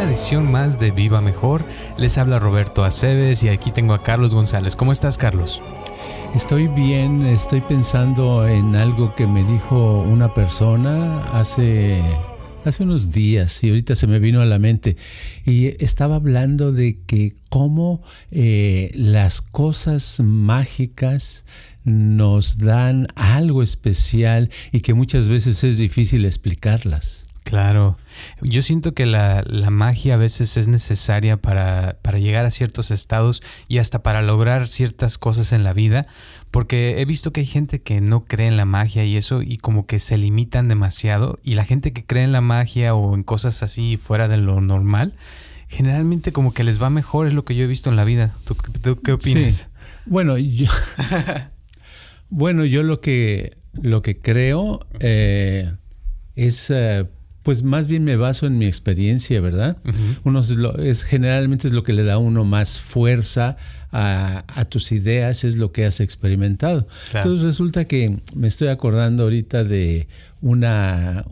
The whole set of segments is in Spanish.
edición más de Viva Mejor. Les habla Roberto Aceves y aquí tengo a Carlos González. ¿Cómo estás, Carlos? Estoy bien, estoy pensando en algo que me dijo una persona hace unos días y ahorita se me vino a la mente. Y estaba hablando de que cómo las cosas mágicas nos dan algo especial y que muchas veces es difícil explicarlas. Claro, yo siento que la magia a veces es necesaria para llegar a ciertos estados y hasta para lograr ciertas cosas en la vida, porque he visto que hay gente que no cree en la magia y eso, y como que se limitan demasiado, y la gente que cree en la magia o en cosas así fuera de lo normal, generalmente como que les va mejor, es lo que yo he visto en la vida. ¿Tú qué opinas? Sí. Bueno, yo lo que creo es... Pues más bien me baso en mi experiencia, ¿verdad? Uh-huh. Generalmente es lo que le da a uno más fuerza a tus ideas, es lo que has experimentado. Claro. Entonces resulta que me estoy acordando ahorita de una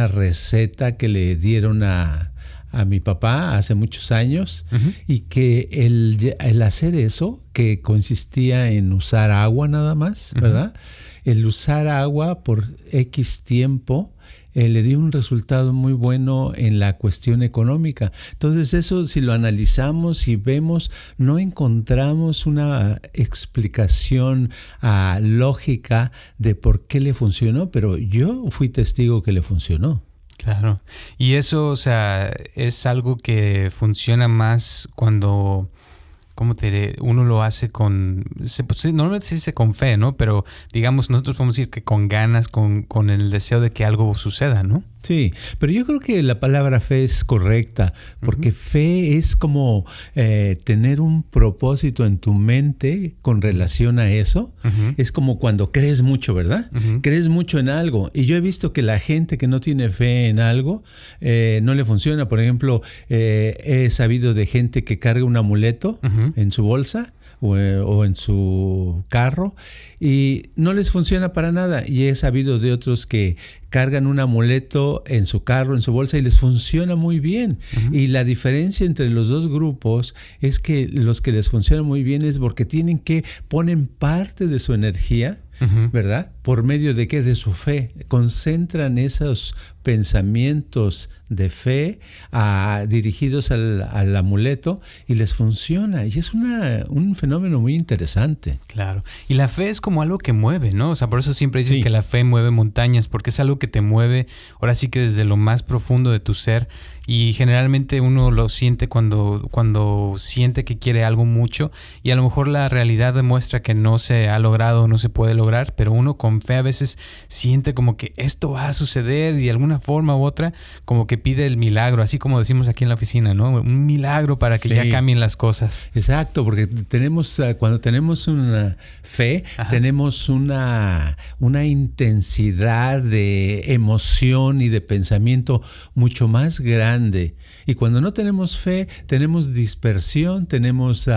receta que le dieron a mi papá hace muchos años, uh-huh, y que el hacer eso, que consistía en usar agua nada más, ¿verdad? Uh-huh. El usar agua por X tiempo le dio un resultado muy bueno en la cuestión económica. Entonces eso, si lo analizamos y vemos, no encontramos una explicación lógica de por qué le funcionó, pero yo fui testigo que le funcionó. Claro, y eso, o sea, es algo que funciona más cuando... ¿Cómo te diré? Uno lo hace normalmente se dice con fe, ¿no? Pero digamos, nosotros podemos decir que con ganas, con el deseo de que algo suceda, ¿no? Sí, pero yo creo que la palabra fe es correcta, porque uh-huh, fe es como tener un propósito en tu mente con relación a eso. Uh-huh. Es como cuando crees mucho, ¿verdad? Uh-huh. Crees mucho en algo. Y yo he visto que la gente que no tiene fe en algo no le funciona. Por ejemplo, he sabido de gente que carga un amuleto, uh-huh, en su bolsa o en su carro y no les funciona para nada. Y he sabido de otros que cargan un amuleto en su carro, en su bolsa y les funciona muy bien. Uh-huh. Y la diferencia entre los dos grupos es que los que les funciona muy bien es porque ponen parte de su energía, uh-huh, ¿verdad? ¿Por medio de qué? De su fe. Concentran esos pensamientos de fe dirigidos al amuleto y les funciona. Y es un fenómeno muy interesante. Claro. Y la fe es como algo que mueve, ¿no? O sea, por eso siempre dicen que la fe mueve montañas, porque es algo que te mueve, ahora sí que desde lo más profundo de tu ser. Y generalmente uno lo siente cuando siente que quiere algo mucho y a lo mejor la realidad demuestra que no se ha logrado o no se puede lograr, pero uno con fe a veces siente como que esto va a suceder y de alguna forma u otra como que pide el milagro, así como decimos aquí en la oficina, ¿no? Un milagro para que ya cambien las cosas. Exacto, porque cuando tenemos una fe, ajá, tenemos una intensidad de emoción y de pensamiento mucho más grande. Y cuando no tenemos fe, tenemos dispersión, tenemos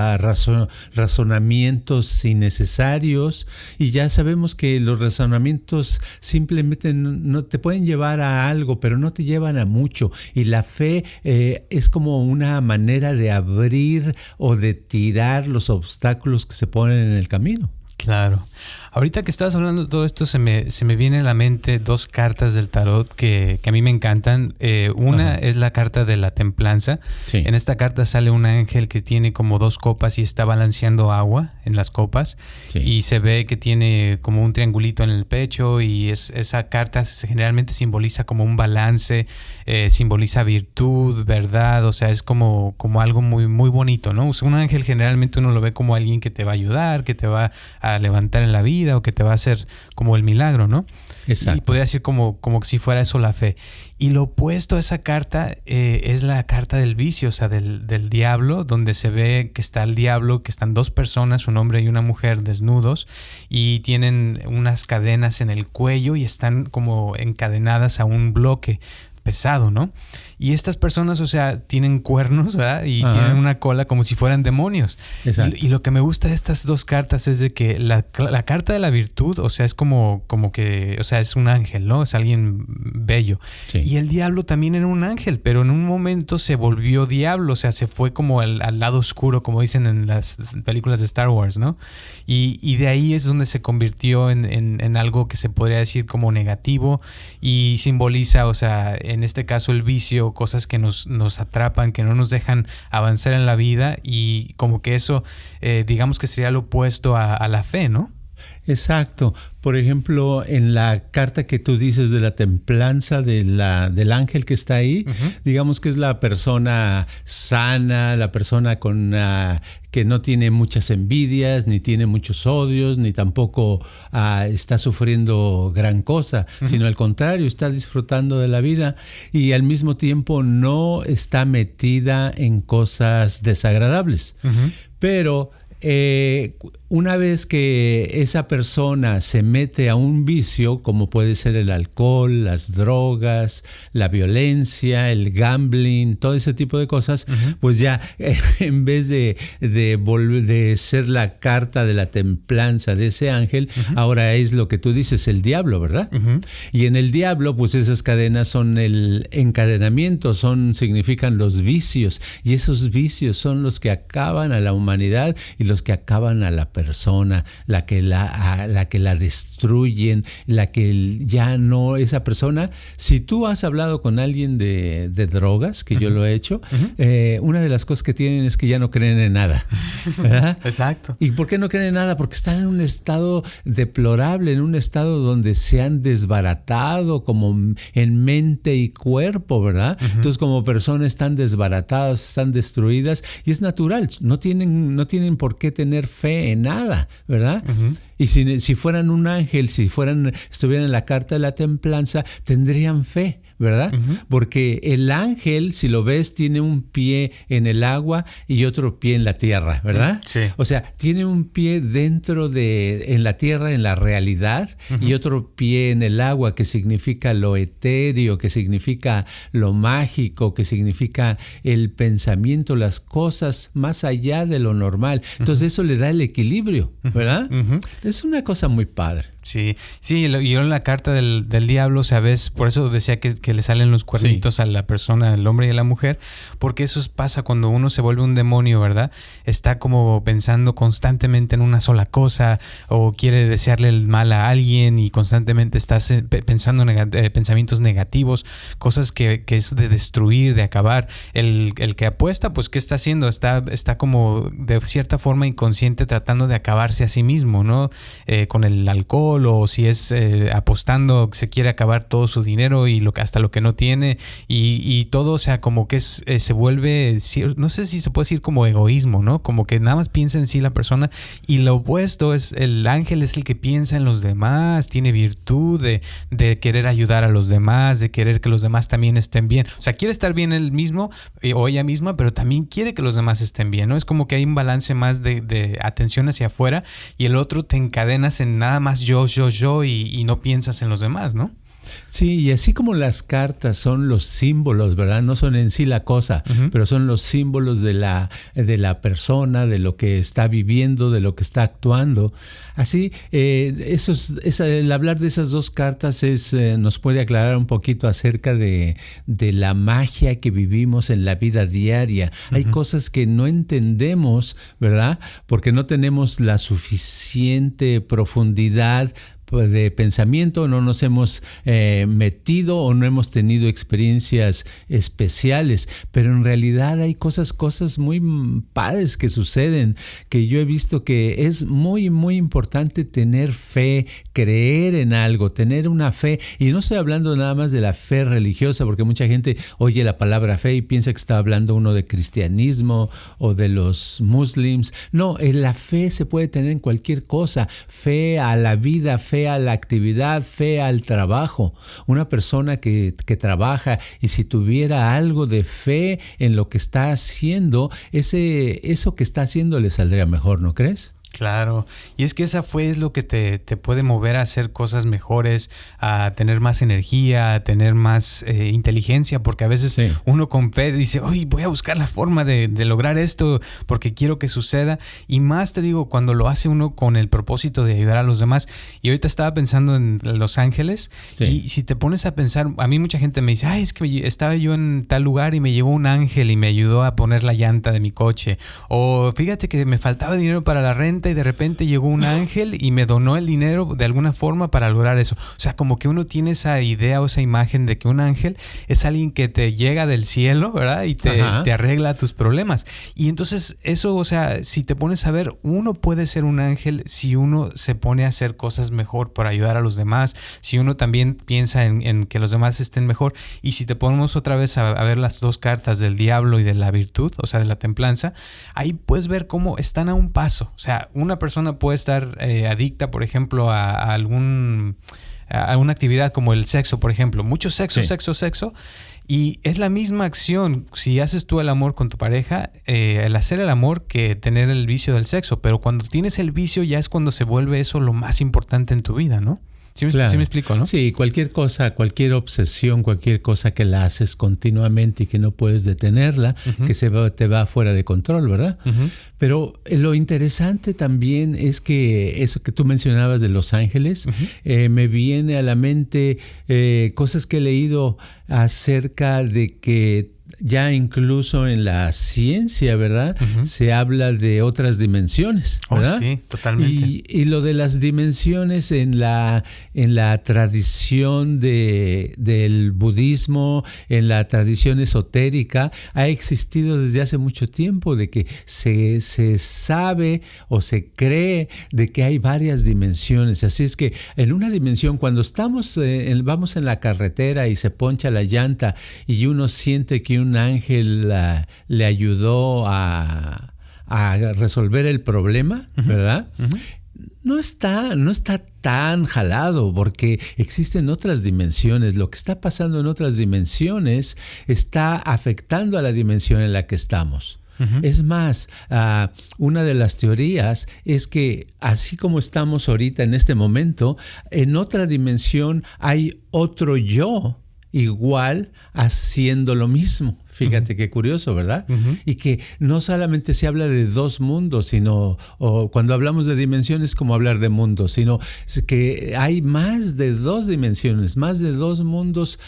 razonamientos innecesarios y ya sabemos que los razonamientos simplemente no te pueden llevar a algo, pero no te llevan a mucho. Y la fe es como una manera de abrir o de tirar los obstáculos que se ponen en el camino. Claro. Ahorita que estabas hablando de todo esto, se me vienen a la mente dos cartas del tarot que a mí me encantan. Una, ajá, es la carta de la templanza. Sí. En esta carta sale un ángel que tiene como dos copas y está balanceando agua en las copas. Sí. Y se ve que tiene como un triangulito en el pecho y esa carta generalmente simboliza como un balance, simboliza virtud, verdad, o sea, es como algo muy, muy bonito, ¿no? O sea, un ángel generalmente uno lo ve como alguien que te va a ayudar, que te va a levantar en la vida o que te va a hacer como el milagro, ¿no? Exacto. Y podría decir como si fuera eso la fe. Y lo opuesto a esa carta es la carta del vicio, o sea, del diablo, donde se ve que está el diablo, que están dos personas, un hombre y una mujer desnudos, y tienen unas cadenas en el cuello y están como encadenadas a un bloque pesado, ¿no? Y estas personas, o sea, tienen cuernos, ¿verdad? Y ajá, tienen una cola como si fueran demonios. Y lo que me gusta de estas dos cartas es de que la carta de la virtud, o sea, es como que, o sea, es un ángel, ¿no? Es alguien bello. Sí. Y el diablo también era un ángel, pero en un momento se volvió diablo, o sea, se fue como al lado oscuro, como dicen en las películas de Star Wars, ¿no? Y de ahí es donde se convirtió en algo que se podría decir como negativo y simboliza, o sea, en este caso el vicio, cosas que nos atrapan, que no nos dejan avanzar en la vida, y como que eso, digamos que sería lo opuesto a la fe, ¿no? Exacto. Por ejemplo, en la carta que tú dices de la templanza del ángel que está ahí, digamos que es la persona sana, la persona que no tiene muchas envidias, ni tiene muchos odios, ni tampoco está sufriendo gran cosa, sino al contrario, está disfrutando de la vida y al mismo tiempo no está metida en cosas desagradables. Pero una vez que esa persona se mete a un vicio, como puede ser el alcohol, las drogas, la violencia, el gambling, todo ese tipo de cosas, pues ya en vez de ser la carta de la templanza de ese ángel, ahora es lo que tú dices, el diablo, ¿verdad? Y en el diablo, pues esas cadenas son el encadenamiento, significan los vicios, y esos vicios son los que acaban a la humanidad y los que acaban a la persona, la que la destruyen, la que ya no, esa persona. Si tú has hablado con alguien de drogas, que yo lo he hecho, una de las cosas que tienen es que ya no creen en nada, ¿verdad? Exacto. ¿Y por qué no creen en nada? Porque están en un estado deplorable, en un estado donde se han desbaratado como en mente y cuerpo, ¿verdad? Entonces, como personas están desbaratadas, están destruidas, y es natural, no tienen por qué tener fe en nada, ¿verdad? Y si fueran un ángel, estuvieran en la carta de la templanza, tendrían fe, ¿verdad? Porque el ángel, si lo ves, tiene un pie en el agua y otro pie en la tierra, ¿verdad? Sí. O sea, tiene un pie en la tierra, en la realidad, y otro pie en el agua, que significa lo etéreo, que significa lo mágico, que significa el pensamiento, las cosas más allá de lo normal. Entonces eso le da el equilibrio, ¿verdad? Es una cosa muy padre. Sí, y yo en la carta del diablo, ¿sabes? Por eso decía que le salen los cuernitos a la persona, al hombre y a la mujer, porque eso pasa cuando uno se vuelve un demonio, ¿verdad? Está como pensando constantemente en una sola cosa, o quiere desearle el mal a alguien y constantemente estás pensando pensamientos negativos, cosas que es de destruir, de acabar. El que apuesta, pues, ¿qué está haciendo? Está como de cierta forma inconsciente tratando de acabarse a sí mismo, ¿no? Con el alcohol, o si es apostando, se quiere acabar todo su dinero y hasta lo que no tiene, y todo, o sea, como que se vuelve, no sé si se puede decir como egoísmo, ¿no? Como que nada más piensa en sí la persona, y lo opuesto es el ángel, es el que piensa en los demás, tiene virtud de querer ayudar a los demás, de querer que los demás también estén bien, o sea, quiere estar bien él mismo o ella misma, pero también quiere que los demás estén bien, ¿no? Es como que hay un balance más de atención hacia afuera, y el otro te encadenas en nada más yo y no piensas en los demás, ¿no? Sí, y así como las cartas son los símbolos, ¿verdad? No son en sí la cosa, pero son los símbolos de la persona, de lo que está viviendo, de lo que está actuando. Así, el hablar de esas dos cartas nos puede aclarar un poquito acerca de la magia que vivimos en la vida diaria. Hay cosas que no entendemos, ¿verdad? Porque no tenemos la suficiente profundidad de pensamiento, no nos hemos metido o no hemos tenido experiencias especiales, pero en realidad hay cosas muy padres que suceden, que yo he visto que es muy, muy importante tener fe, creer en algo, tener una fe, y no estoy hablando nada más de la fe religiosa, porque mucha gente oye la palabra fe y piensa que está hablando uno de cristianismo o de los muslims. No, la fe se puede tener en cualquier cosa, fe a la vida, fe a la actividad, fe al trabajo. Una persona que trabaja, y si tuviera algo de fe en lo que está haciendo, eso que está haciendo le saldría mejor, ¿no crees? Claro, y es que esa fe es lo que te puede mover a hacer cosas mejores, a tener más energía, a tener más inteligencia, porque a veces uno con fe dice, oye, voy a buscar la forma de lograr esto porque quiero que suceda, y más te digo, cuando lo hace uno con el propósito de ayudar a los demás. Y ahorita estaba pensando en Los Ángeles, y si te pones a pensar, a mí mucha gente me dice, es que estaba yo en tal lugar y me llegó un ángel y me ayudó a poner la llanta de mi coche, o fíjate que me faltaba dinero para la renta y de repente llegó un ángel y me donó el dinero de alguna forma para lograr eso. O sea, como que uno tiene esa idea o esa imagen de que un ángel es alguien que te llega del cielo, ¿verdad? Y te arregla tus problemas. Y entonces eso, o sea, si te pones a ver, uno puede ser un ángel si uno se pone a hacer cosas mejor para ayudar a los demás, si uno también piensa en que los demás estén mejor. Y si te ponemos otra vez a ver las dos cartas del diablo y de la virtud, o sea, de la templanza, ahí puedes ver cómo están a un paso. O sea, una persona puede estar adicta, por ejemplo, a alguna actividad como el sexo, por ejemplo. Mucho sexo, sexo. Y es la misma acción si haces tú el amor con tu pareja, el hacer el amor, que tener el vicio del sexo. Pero cuando tienes el vicio ya es cuando se vuelve eso lo más importante en tu vida, ¿no? ¿Sí me explico, no? Sí, cualquier cosa, cualquier obsesión, cualquier cosa que la haces continuamente y que no puedes detenerla, que te va fuera de control, ¿verdad? Pero lo interesante también es que eso que tú mencionabas de Los Ángeles, me viene a la mente cosas que he leído acerca de que ya incluso en la ciencia, ¿verdad? Se habla de otras dimensiones, ¿verdad? Sí, totalmente. Y lo de las dimensiones en la tradición del budismo, en la tradición esotérica, ha existido desde hace mucho tiempo, de que se sabe o se cree de que hay varias dimensiones. Así es que en una dimensión, cuando vamos en la carretera y se poncha la llanta y uno siente que un ángel le ayudó a resolver el problema, ¿verdad? No está tan jalado, porque existen otras dimensiones. Lo que está pasando en otras dimensiones está afectando a la dimensión en la que estamos. Es más, una de las teorías es que así como estamos ahorita en este momento, en otra dimensión hay otro yo igual haciendo lo mismo. Fíjate qué curioso, ¿verdad? Y que no solamente se habla de dos mundos, sino cuando hablamos de dimensiones, como hablar de mundos, sino que hay más de dos dimensiones, más de dos mundos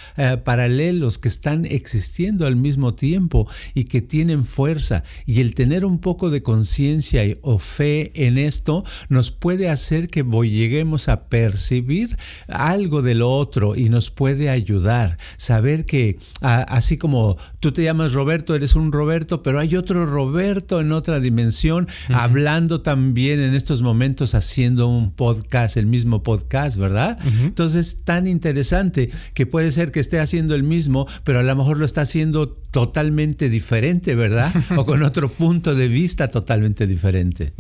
paralelos que están existiendo al mismo tiempo y que tienen fuerza. Y el tener un poco de conciencia o fe en esto nos puede hacer que lleguemos a percibir algo de lo otro y nos puede ayudar. Saber que así como tú te llamas Roberto, eres un Roberto, pero hay otro Roberto en otra dimensión, hablando también en estos momentos, haciendo un podcast, el mismo podcast, ¿verdad? Entonces es tan interesante que puede ser que esté haciendo el mismo, pero a lo mejor lo está haciendo totalmente diferente, ¿verdad? O con otro punto de vista totalmente diferente.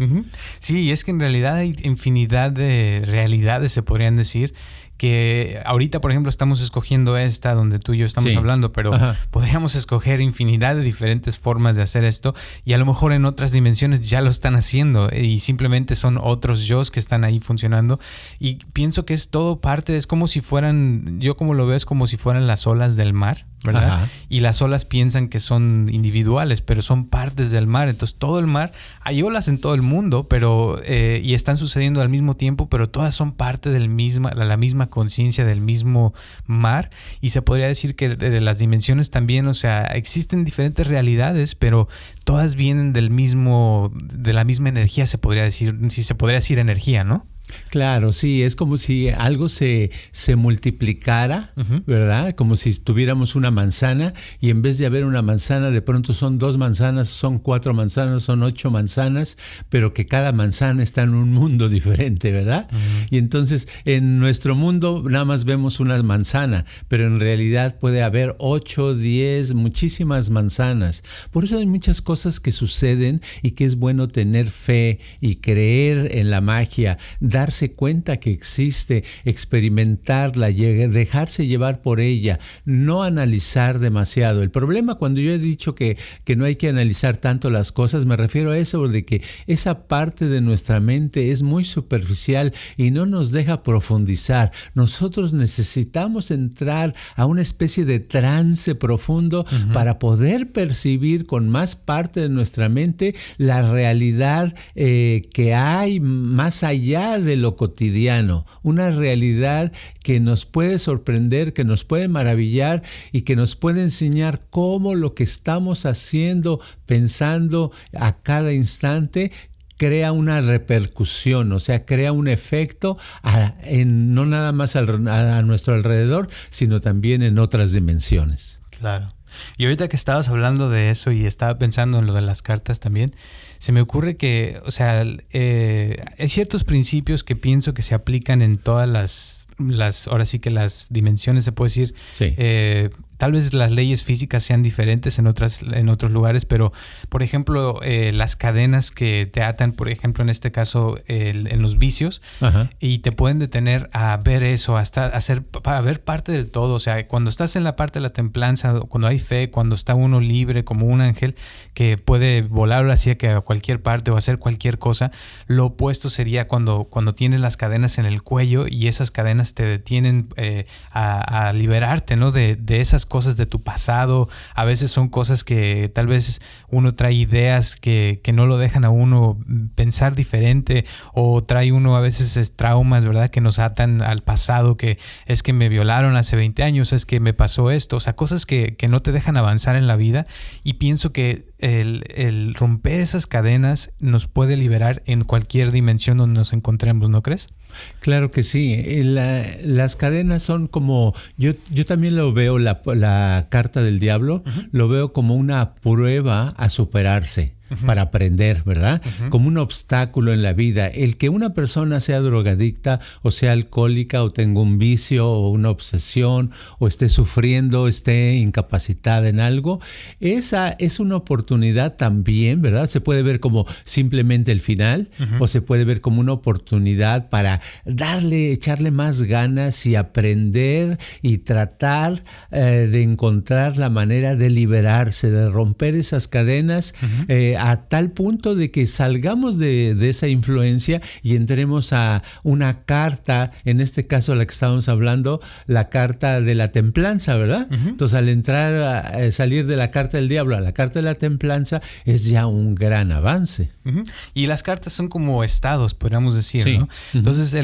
Sí, y es que en realidad hay infinidad de realidades, se podrían decir, que ahorita, por ejemplo, estamos escogiendo esta donde tú y yo estamos hablando, pero podríamos escoger infinidad de diferentes formas de hacer esto, y a lo mejor en otras dimensiones ya lo están haciendo y simplemente son otros yos que están ahí funcionando. Y pienso que es todo parte, es como si fueran, yo como lo veo, es como si fueran las olas del mar, ¿verdad? Y las olas piensan que son individuales, pero son partes del mar. Entonces todo el mar, hay olas en todo el mundo, pero y están sucediendo al mismo tiempo, pero todas son parte de la misma conciencia del mismo mar. Y se podría decir que de las dimensiones también, o sea, existen diferentes realidades, pero todas vienen de la misma energía, se podría decir, si se podría decir energía, ¿no? Claro, sí, es como si algo se multiplicara, ¿verdad? Como si tuviéramos una manzana y en vez de haber una manzana, de pronto son 2 manzanas, son 4 manzanas, son 8 manzanas, pero que cada manzana está en un mundo diferente, ¿verdad? Y entonces en nuestro mundo nada más vemos una manzana, pero en realidad puede haber 8, 10, muchísimas manzanas. Por eso hay muchas cosas que suceden y que es bueno tener fe y creer en la magia, darse cuenta que existe, experimentarla, dejarse llevar por ella, no analizar demasiado. El problema cuando yo he dicho que no hay que analizar tanto las cosas, me refiero a eso de que esa parte de nuestra mente es muy superficial y no nos deja profundizar. Nosotros necesitamos entrar a una especie de trance profundo para poder percibir con más parte de nuestra mente la realidad que hay más allá de lo cotidiano, una realidad que nos puede sorprender, que nos puede maravillar y que nos puede enseñar cómo lo que estamos haciendo, pensando a cada instante, crea una repercusión, o sea, crea un efecto no nada más a nuestro alrededor, sino también en otras dimensiones. Claro. Y ahorita que estabas hablando de eso y estaba pensando en lo de las cartas también, se me ocurre que, o sea, hay ciertos principios que pienso que se aplican en todas ahora sí que las dimensiones, se puede decir. Sí. Tal vez las leyes físicas sean diferentes en otros lugares, pero por ejemplo las cadenas que te atan, por ejemplo en este caso en los vicios, y te pueden detener a ver eso, a ver parte del todo. O sea, cuando estás en la parte de la templanza, cuando hay fe, cuando está uno libre como un ángel que puede volar así a cualquier parte o hacer cualquier cosa, lo opuesto sería cuando tienes las cadenas en el cuello y esas cadenas te detienen a liberarte, ¿no? de esas cosas de tu pasado. A veces son cosas que tal vez uno trae ideas que no lo dejan a uno pensar diferente, o trae uno a veces traumas, ¿verdad? Que nos atan al pasado, que es que me violaron hace 20 años, es que me pasó esto, o sea, cosas que no te dejan avanzar en la vida. Y pienso que el romper esas cadenas nos puede liberar en cualquier dimensión donde nos encontremos, ¿no crees? Claro que sí. Las cadenas son como, yo también lo veo, la carta del diablo, lo veo como una prueba a superarse. Para aprender, ¿verdad? Como un obstáculo en la vida. El que una persona sea drogadicta o sea alcohólica o tenga un vicio o una obsesión o esté sufriendo, esté incapacitada en algo, esa es una oportunidad también, ¿verdad? Se puede ver como simplemente el final o se puede ver como una oportunidad para echarle más ganas y aprender y tratar de encontrar la manera de liberarse, de romper esas cadenas, a tal punto de que salgamos de esa influencia y entremos a una carta, en este caso la que estábamos hablando, la carta de la templanza, ¿verdad? Entonces al salir de la carta del diablo a la carta de la templanza es ya un gran avance. Y las cartas son como estados, podríamos decir, sí, ¿no? Entonces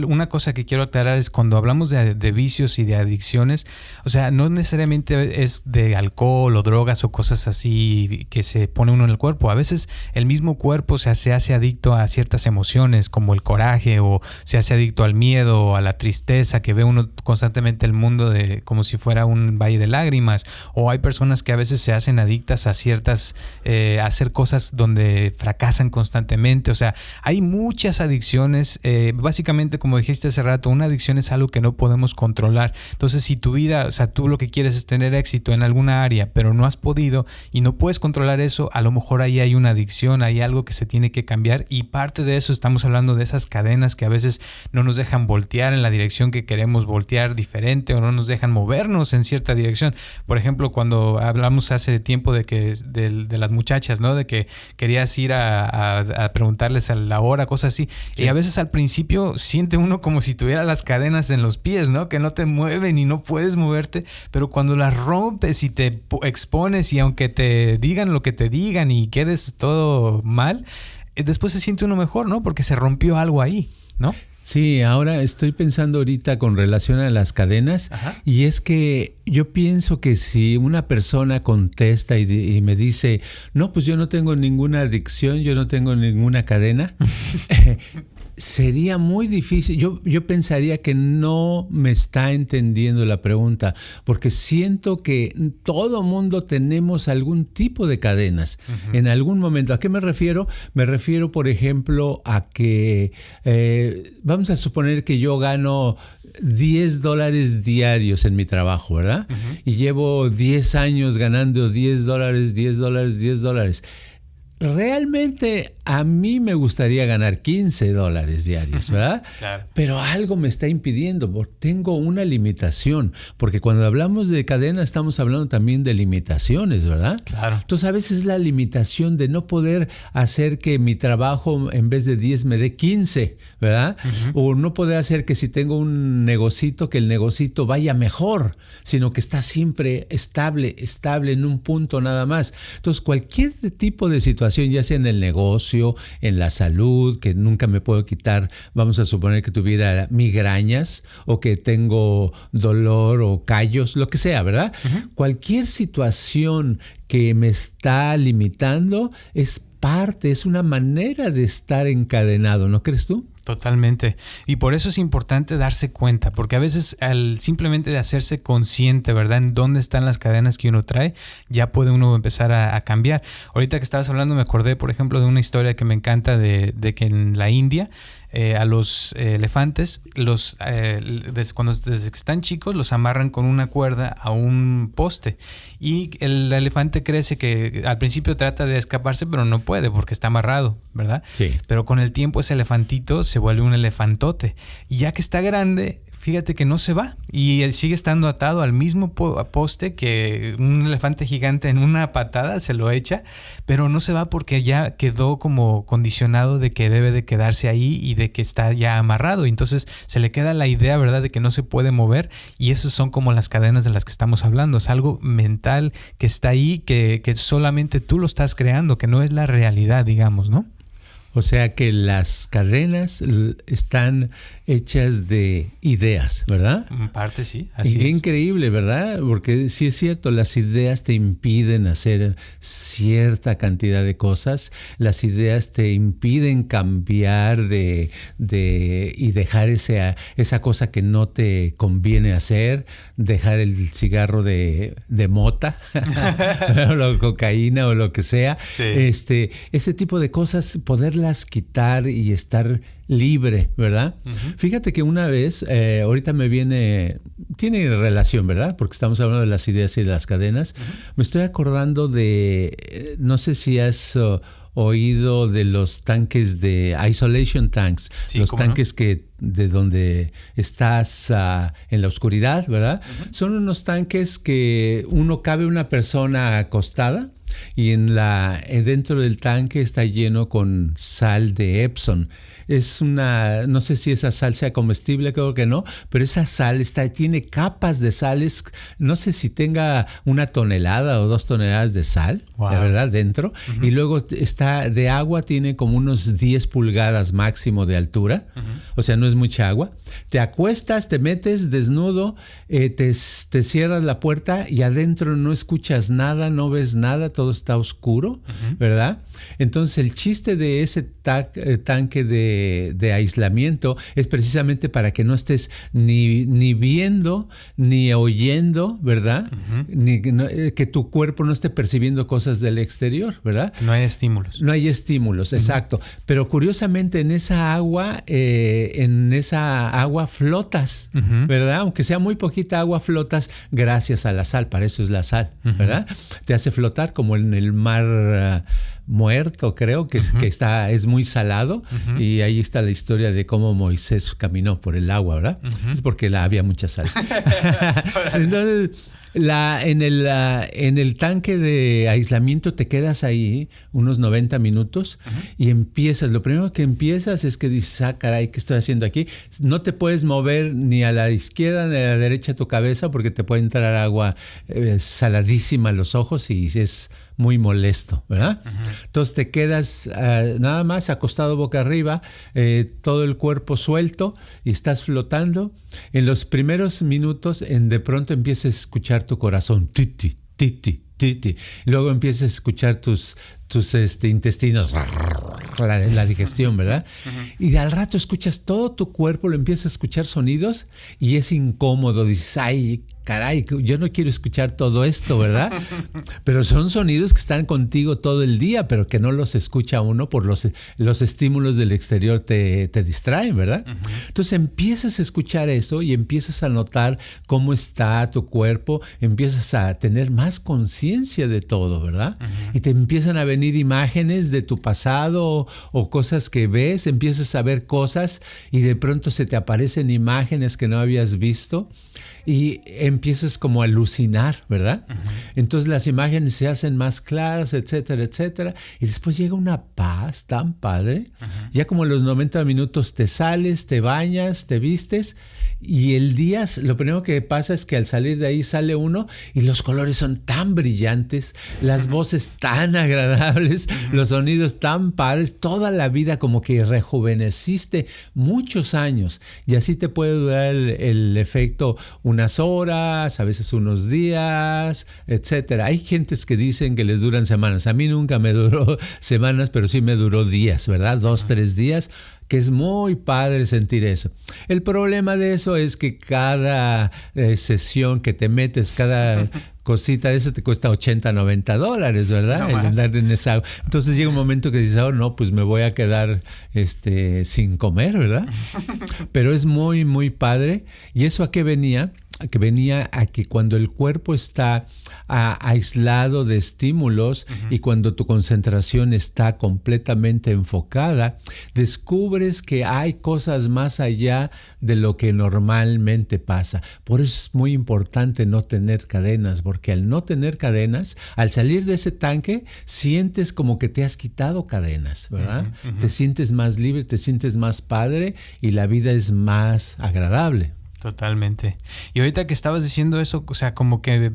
una cosa que quiero aclarar es cuando hablamos de vicios y de adicciones, o sea, no necesariamente es de alcohol o drogas o cosas así que se pone uno en el cuerpo. A veces el mismo cuerpo se hace adicto a ciertas emociones como el coraje, o se hace adicto al miedo o a la tristeza, que ve uno constantemente el mundo como si fuera un valle de lágrimas. O hay personas que a veces se hacen adictas a ciertas a hacer cosas donde fracasan constantemente. O sea, hay muchas adicciones. Básicamente, como dijiste hace rato, una adicción es algo que no podemos controlar. Entonces, si tu vida, o sea, tú lo que quieres es tener éxito en alguna área, pero no has podido y no puedes controlar eso, a lo mejor ahí hay una adicción, hay algo que se tiene que cambiar, y parte de eso estamos hablando de esas cadenas que a veces no nos dejan voltear en la dirección que queremos voltear diferente, o no nos dejan movernos en cierta dirección. Por ejemplo, cuando hablamos hace tiempo de las muchachas, ¿no? De que querías ir a preguntarles a la hora, cosas así. Sí. Y a veces al principio siente uno como si tuviera las cadenas en los pies, ¿no? Que no te mueven y no puedes moverte, pero cuando las rompes y te expones, y aunque te digan lo que te digan y quedes todo mal, después se siente uno mejor, ¿no? Porque se rompió algo ahí, ¿no? Sí, ahora estoy pensando ahorita con relación a las cadenas. Ajá. Y es que yo pienso que si una persona contesta y me dice, no, pues yo no tengo ninguna adicción, yo no tengo ninguna cadena, sería muy difícil. Yo pensaría que no me está entendiendo la pregunta, porque siento que todo mundo tenemos algún tipo de cadenas en algún momento. ¿A qué me refiero? Me refiero, por ejemplo, a que vamos a suponer que yo gano $10 diarios en mi trabajo, ¿verdad? Y llevo 10 años ganando $10. realmente a mí me gustaría ganar $15 diarios, ¿verdad? Claro. Pero algo me está impidiendo, porque tengo una limitación, porque cuando hablamos de cadena estamos hablando también de limitaciones, ¿verdad? Claro. Entonces a veces la limitación de no poder hacer que mi trabajo en vez de 10 me dé 15, ¿verdad? O no poder hacer que si tengo un negocito, que el negocito vaya mejor, sino que está siempre estable en un punto nada más. Entonces cualquier tipo de situación, ya sea en el negocio, en la salud, que nunca me puedo quitar, vamos a suponer que tuviera migrañas o que tengo dolor o callos, lo que sea, ¿verdad? Cualquier situación que me está limitando es una manera de estar encadenado, ¿no crees tú? Totalmente. Y por eso es importante darse cuenta, porque a veces al simplemente de hacerse consciente, ¿verdad?, en dónde están las cadenas que uno trae, ya puede uno empezar a cambiar. Ahorita que estabas hablando me acordé, por ejemplo, de una historia que me encanta de que en la India a los elefantes, desde que están chicos, los amarran con una cuerda a un poste y el elefante crece que al principio trata de escaparse, pero no puede porque está amarrado, ¿verdad? Sí. Pero con el tiempo ese elefantito se vuelve un elefantote y ya que está grande, fíjate que no se va y él sigue estando atado al mismo poste que un elefante gigante en una patada se lo echa, pero no se va porque ya quedó como condicionado de que debe de quedarse ahí y de que está ya amarrado. Y entonces se le queda la idea, ¿verdad?, de que no se puede mover y esas son como las cadenas de las que estamos hablando. Es algo mental que está ahí, que solamente tú lo estás creando, que no es la realidad, digamos, ¿no? O sea que las cadenas están hechas de ideas, ¿verdad? En parte sí, así y qué es. Increíble, ¿verdad? Porque sí es cierto, las ideas te impiden hacer cierta cantidad de cosas, las ideas te impiden cambiar y dejar esa cosa que no te conviene hacer, dejar el cigarro de mota, o la cocaína o lo que sea. Sí. Ese tipo de cosas, poderlas quitar y estar libre, ¿verdad? Fíjate que una vez, ahorita tiene relación, ¿verdad? Porque estamos hablando de las ideas y de las cadenas. Me estoy acordando de, no sé si has oído de los tanques de isolation tanks, sí, los tanques no, de donde estás en la oscuridad, ¿verdad? Son unos tanques que cabe una persona acostada y dentro del tanque está lleno con sal de Epsom. No sé si esa sal sea comestible, creo que no, pero esa sal tiene capas de sales, no sé si tenga 1 tonelada o 2 toneladas de sal, wow, la verdad, dentro. Y luego de agua tiene como unos 10 pulgadas máximo de altura, o sea, no es mucha agua. Te acuestas, te metes desnudo, te cierras la puerta y adentro no escuchas nada, no ves nada, todo está oscuro, ¿verdad? Entonces el chiste de ese tanque de aislamiento es precisamente para que no estés ni viendo ni oyendo, ¿verdad? Que tu cuerpo no esté percibiendo cosas del exterior, ¿verdad? No hay estímulos. No hay estímulos, exacto. Pero curiosamente en esa agua flotas, ¿verdad? Aunque sea muy poquita agua, flotas gracias a la sal. Para eso es la sal, ¿verdad? Te hace flotar como en el mar muerto, creo que es muy salado, y ahí está la historia de cómo Moisés caminó por el agua, ¿verdad? Es porque había mucha sal. Entonces, en el tanque de aislamiento te quedas ahí unos 90 minutos y lo primero que empiezas es que dices, caray, ¿qué estoy haciendo aquí? No te puedes mover ni a la izquierda ni a la derecha tu cabeza porque te puede entrar agua saladísima a los ojos y es muy molesto, ¿verdad? Entonces te quedas nada más acostado boca arriba, todo el cuerpo suelto y estás flotando. En los primeros minutos de pronto empiezas a escuchar tu corazón, titi, titi, titi. Luego empiezas a escuchar tus intestinos, la digestión, ¿verdad? Y al rato escuchas todo tu cuerpo, lo empiezas a escuchar sonidos y es incómodo. Dices, ay, caray, yo no quiero escuchar todo esto, ¿verdad? Pero son sonidos que están contigo todo el día, pero que no los escucha uno por los estímulos del exterior te distraen, ¿verdad? Uh-huh. Entonces empiezas a escuchar eso y empiezas a notar cómo está tu cuerpo, empiezas a tener más conciencia de todo, ¿verdad? Uh-huh. Y te empiezan a venir imágenes de tu pasado o cosas que ves, empiezas a ver cosas y de pronto se te aparecen imágenes que no habías visto. Y empiezas como a alucinar, ¿verdad? Uh-huh. Entonces las imágenes se hacen más claras, etcétera, etcétera. Y después llega una paz tan padre. Uh-huh. Ya como a los 90 minutos te sales, te bañas, te vistes. Y el día, lo primero que pasa es que al salir de ahí sale uno y los colores son tan brillantes, las voces tan agradables, los sonidos tan padres, toda la vida como que rejuveneciste muchos años. Y así te puede durar el efecto unas horas, a veces unos días, etcétera. Hay gentes que dicen que les duran semanas. A mí nunca me duró semanas, pero sí me duró días, ¿verdad? 2, 3 días, que es muy padre sentir eso. El problema de eso es que cada sesión que te metes, cada cosita de eso te cuesta $80, $90, ¿verdad? No andar en esa. Entonces llega un momento que dices, oh no, pues me voy a quedar sin comer, ¿verdad? Pero es muy, muy padre. ¿Y eso a qué venía? Que venía a que cuando el cuerpo está aislado de estímulos uh-huh. y cuando tu concentración está completamente enfocada, descubres que hay cosas más allá de lo que normalmente pasa. Por eso es muy importante no tener cadenas, porque al no tener cadenas, al salir de ese tanque, sientes como que te has quitado cadenas, ¿verdad? Uh-huh. Te sientes más libre, te sientes más padre y la vida es más agradable. Totalmente. Y ahorita que estabas diciendo eso, o sea, como que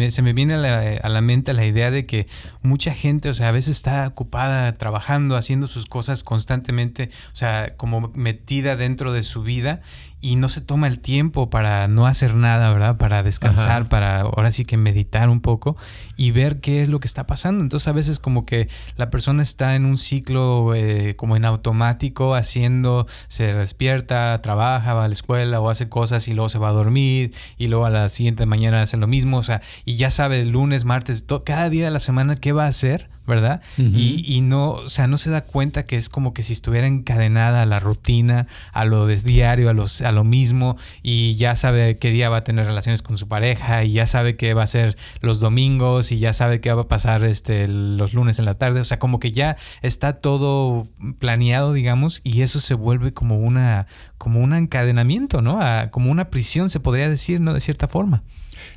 se me viene a la mente la idea de que mucha gente, o sea, a veces está ocupada trabajando, haciendo sus cosas constantemente, o sea, como metida dentro de su vida y no se toma el tiempo para no hacer nada, ¿verdad? Para descansar, ajá. Para ahora sí que meditar un poco y ver qué es lo que está pasando. Entonces a veces como que la persona está en un ciclo como en automático, se despierta, trabaja, va a la escuela o hace cosas y luego se va a dormir y luego a la siguiente mañana hace lo mismo, o sea, y ya sabe el lunes, martes, cada día de la semana qué va a hacer, ¿verdad? Uh-huh. Y no, o sea, no se da cuenta que es como que si estuviera encadenada a la rutina, a lo de diario, a lo mismo, y ya sabe qué día va a tener relaciones con su pareja, y ya sabe qué va a hacer los domingos, y ya sabe qué va a pasar los lunes en la tarde, o sea, como que ya está todo planeado, digamos, y eso se vuelve como un encadenamiento, ¿no? Como una prisión, se podría decir, ¿no? De cierta forma.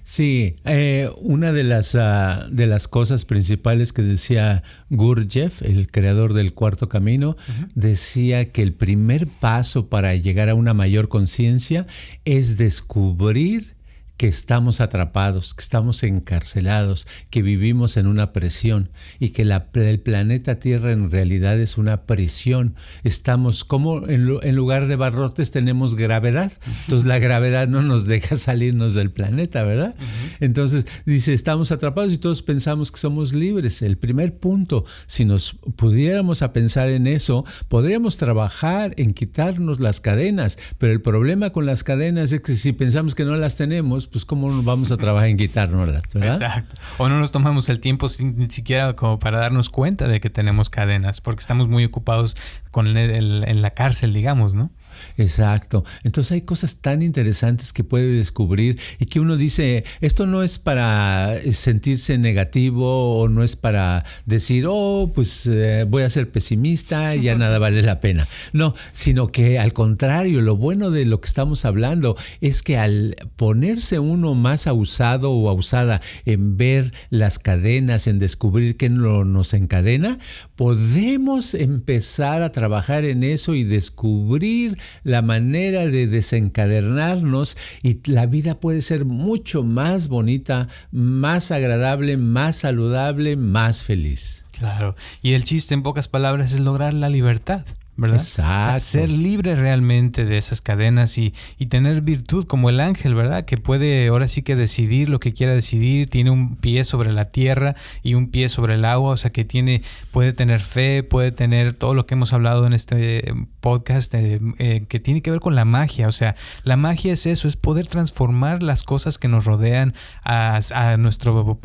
Sí, una de las cosas principales que decía Gurdjieff, el creador del Cuarto Camino, uh-huh. decía que el primer paso para llegar a una mayor conciencia es descubrir que estamos atrapados, que estamos encarcelados, que vivimos en una prisión y que el planeta Tierra en realidad es una prisión. Estamos como en lugar de barrotes tenemos gravedad. Entonces la gravedad no nos deja salirnos del planeta, ¿verdad? Uh-huh. Entonces dice, estamos atrapados y todos pensamos que somos libres. El primer punto, si nos pudiéramos a pensar en eso, podríamos trabajar en quitarnos las cadenas, pero el problema con las cadenas es que si pensamos que no las tenemos, pues cómo nos vamos a trabajar en quitárnoslas, ¿verdad? Exacto. O no nos tomamos el tiempo ni siquiera como para darnos cuenta de que tenemos cadenas, porque estamos muy ocupados en la cárcel, digamos, ¿no? Exacto. Entonces hay cosas tan interesantes que puede descubrir y que uno dice, esto no es para sentirse negativo o no es para decir, pues voy a ser pesimista y ya nada vale la pena. No, sino que al contrario, lo bueno de lo que estamos hablando es que al ponerse uno más abusado o abusada en ver las cadenas, en descubrir qué nos encadena, podemos empezar a trabajar en eso y descubrir la manera de desencadenarnos y la vida puede ser mucho más bonita, más agradable, más saludable, más feliz. Claro. Y el chiste, en pocas palabras, es lograr la libertad. ¿verdad? Exacto. O sea, ser libre realmente de esas cadenas y tener virtud como el ángel, ¿verdad? Que puede ahora sí que decidir lo que quiera decidir, tiene un pie sobre la tierra y un pie sobre el agua, o sea que puede tener fe, puede tener todo lo que hemos hablado en este podcast que tiene que ver con la magia. O sea, la magia es eso, es poder transformar las cosas que nos rodean a nuestro,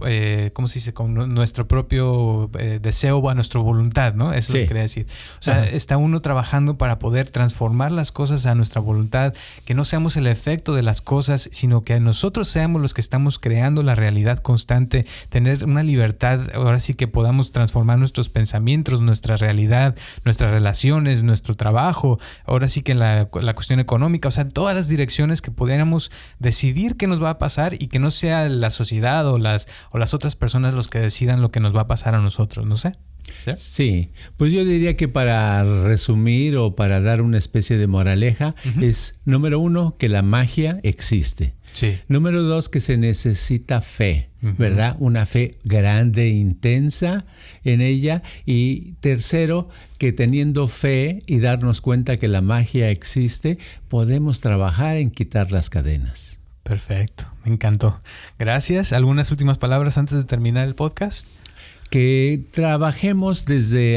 ¿cómo se dice? Con nuestro propio deseo o a nuestra voluntad, ¿no? Eso es lo que quería decir. O sea, está uno trabajando para poder transformar las cosas a nuestra voluntad, que no seamos el efecto de las cosas, sino que nosotros seamos los que estamos creando la realidad constante, tener una libertad, ahora sí que podamos transformar nuestros pensamientos, nuestra realidad, nuestras relaciones, nuestro trabajo, ahora sí que la cuestión económica, o sea, todas las direcciones que pudiéramos decidir qué nos va a pasar y que no sea la sociedad o las otras personas los que decidan lo que nos va a pasar a nosotros, no sé. Sí, pues yo diría que para resumir o para dar una especie de moraleja es, número 1, que la magia existe. Sí. Número 2, que se necesita fe, ¿verdad? Una fe grande, intensa en ella. Y tercero, que teniendo fe y darnos cuenta que la magia existe, podemos trabajar en quitar las cadenas. Perfecto, me encantó. Gracias. ¿Algunas últimas palabras antes de terminar el podcast? Que trabajemos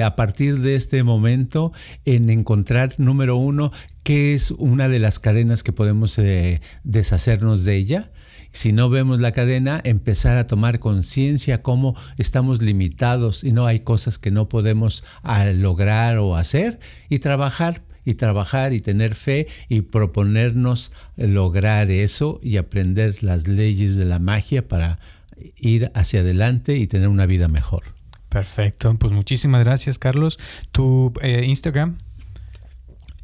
a partir de este momento en encontrar, número 1, qué es una de las cadenas que podemos deshacernos de ella. Si no vemos la cadena, empezar a tomar conciencia cómo estamos limitados y no hay cosas que no podemos lograr o hacer, y trabajar y tener fe y proponernos lograr eso y aprender las leyes de la magia para ir hacia adelante y tener una vida mejor. Perfecto, pues muchísimas gracias, Carlos. ¿Tu Instagram?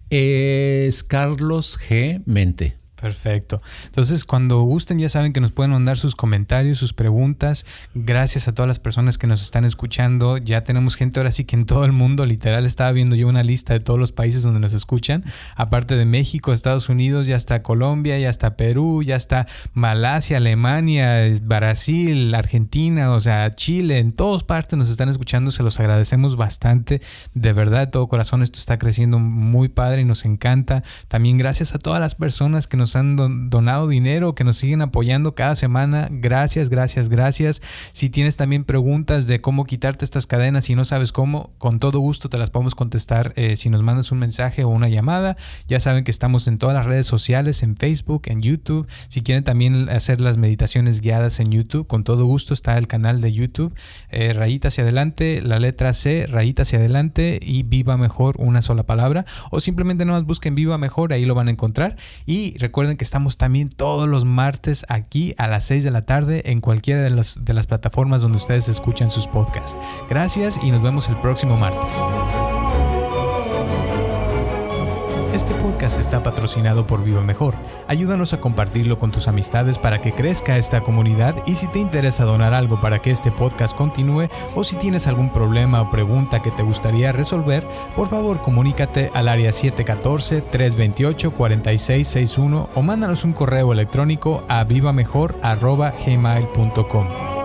Es Carlos G. Mente. Perfecto. Entonces, cuando gusten, ya saben que nos pueden mandar sus comentarios, sus preguntas. Gracias a todas las personas que nos están escuchando. Ya tenemos gente ahora sí que en todo el mundo. Literal, estaba viendo yo una lista de todos los países donde nos escuchan. Aparte de México, Estados Unidos, ya está Colombia, ya está Perú, ya está Malasia, Alemania, Brasil, Argentina, o sea, Chile. En todas partes nos están escuchando. Se los agradecemos bastante. De verdad, de todo corazón, esto está creciendo muy padre y nos encanta. También gracias a todas las personas que nos han donado dinero, que nos siguen apoyando cada semana. Gracias. Si tienes también preguntas de cómo quitarte estas cadenas y no sabes cómo, con todo gusto te las podemos contestar si nos mandas un mensaje o una llamada. Ya saben que estamos en todas las redes sociales, en Facebook, en YouTube. Si quieren también hacer las meditaciones guiadas en YouTube, con todo gusto está el canal de YouTube. Rayita hacia adelante, la letra C, rayita hacia adelante y Viva Mejor, una sola palabra. O simplemente nomás busquen Viva Mejor, ahí lo van a encontrar. Y recuerden que estamos también todos los martes aquí a las 6 de la tarde en cualquiera de las plataformas donde ustedes escuchan sus podcasts. Gracias y nos vemos el próximo martes. Este podcast está patrocinado por Viva Mejor. Ayúdanos a compartirlo con tus amistades para que crezca esta comunidad, y si te interesa donar algo para que este podcast continúe, o si tienes algún problema o pregunta que te gustaría resolver, por favor comunícate al área 714-328-4661 o mándanos un correo electrónico a vivamejor@gmail.com.